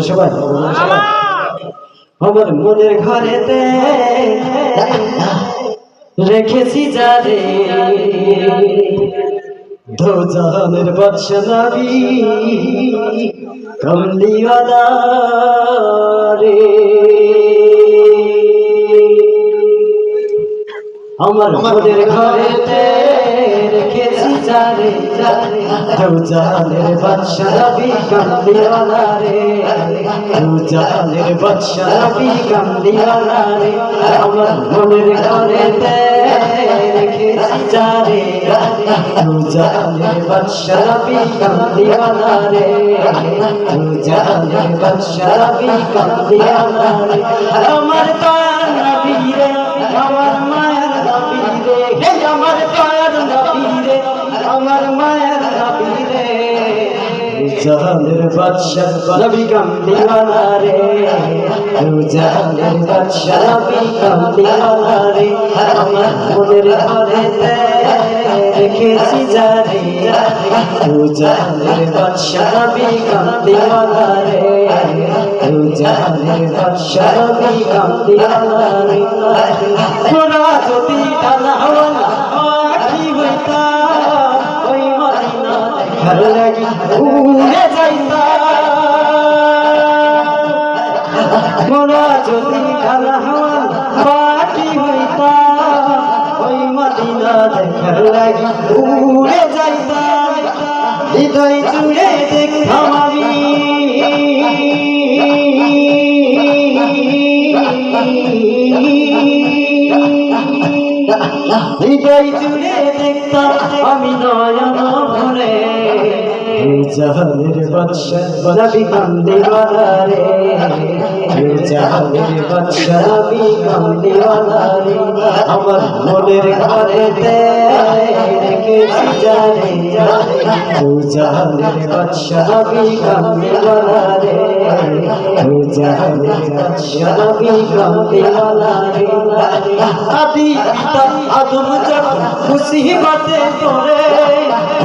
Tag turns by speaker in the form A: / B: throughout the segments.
A: সবাই আমার মনের ঘরেতে রেখেছি যারে দো জাহানের বাদশা নবী কমলিওয়ালা রে। আমার মনের ঘরেতে রেখেছি যারে দো জাহানের বাদশা নবী কমলিওয়ালা রে, দো জাহানের বাদশা নবী কমলিওয়ালা রে। আমার মনের ঘরেতে রেখেছি যারে দো জাহানের বাদশা নবী কমলিওয়ালা রে, দো জাহানের বাদশা নবী কমলিওয়ালা রে। আমার দয়ার নবী রে, আমার মায়ের নবী রে, আমার দয়ার নবী রে, আমার মায়ের নবী রে, জাহানের বাদশা নবী কমলিওয়ালা রে, জাহানের বাদশা নবী কমলিওয়ালা রে। আমার মনের ঘরেতে রেখেছি যারে জাহানের বাদশা নবী কমলিওয়ালা রে, জাহানের বাদশা নবী কমলিওয়ালা রে। তোরা যদি ডানা হওয়ালা কি হইতা ওই মদিনা দেখার লাগি উড়ে যাইতা, তোরা যদি ডানা হওয়ালা কি হইতা ওই মদিনা দেখার লাগি উড়ে যাইতা। হৃদয় জুড়ে দেখতাম আমি হৃদয় জুড়ে দেখতাম আমি নয়ন ভরে জাহানের বাদশা নবী কমলিওয়ালা রে, জাহানের বাদশা নবী কমলিওয়ালা রে। আমার মনের ঘরেতে রেখেছি যারে জাহানের বাদশা নবী কমলিওয়ালা রে, জাহানের বাদশা নবী কমলিওয়ালা রে। আদি পিতা আদম যখন মুসিবতে পড়ে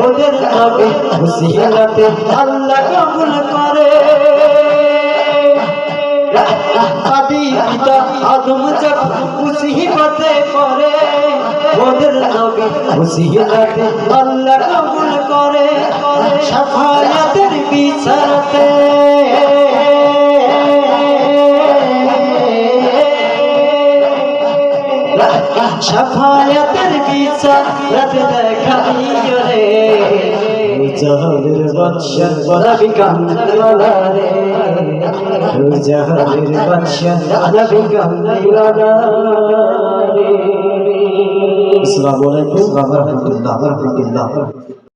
A: ওদের নবী মুসিবতে আল্লাহ কবুল করে। আদি পিতা আদম যখন মুসিবতে পড়ে ওদের নবী মুসিবতে আল্লাহ কবুল করে। শাফায়াতের বিচারতে শাফায়াতের বিচারতে দেখা দিও রে জাহানের বাদশা নবী কমলিওয়ালা রে, জাহানের বাদশা নবী কমলিওয়ালা রে। আসসালামু আলাইকুম ওয়া রাহমাতুল্লাহ।